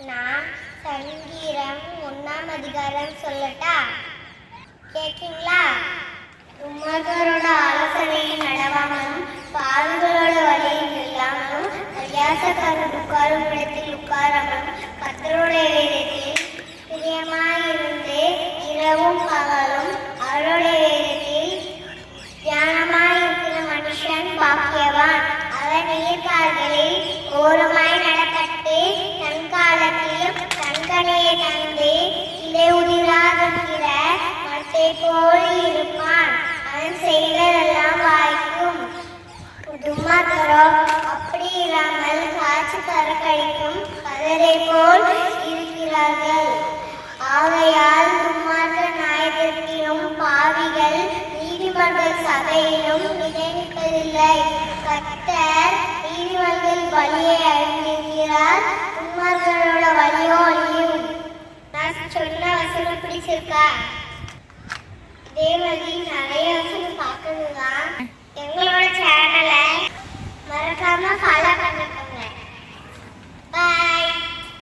நான் சங்கீதம் 1ஆம் அதிகாரம் சொல்லட்டா? கேட்கீங்களா? துன்மார்க்கரோட ஆலோசனையில் நடவாமலும் பாவிகளோட வழியில் இல்லாமலும் பரியாசக்காரர் உட்காரும் இடத்தில் உட்காராமலும் கர்த்தருடைய வேதத்தில் பிரியமாயிருந்து இரவும் பகலும் அவருடைய வேதத்தில் தியானமாயிருக்கிற மனுஷன் பாக்கியவான். அவன் நீர்க்கால்களில் ஓரமாய் நடப்பட்டு தன் காலத்திலும் தன்கனையை தந்து இலை உதிராதிருக்கிற மரத்தை போல் இருப்பான். அவன் செய்ததெல்லாம் வாய்க்கும். துன்மார்க்கரோ அப்படி இல்லாமல் காய்ச்சி கறக்கடிக்கும் கதரை போல் இருக்கிறார்கள். ஆகையால் துன்மார்க்கர் நியாயத்தீர்ப்பிலும் பாவிகள் நீதிமன்றம் சபையிலும் நிலைநிற்பதில்லை. கர்த்தர் நீதிமன்றம் வழியை அறிந்திருக்கிறார், துன்மார்க்கரோட வழியோ அழியும். நான் சொன்ன வசனம் பிடிச்சிருக்கா? தேவதி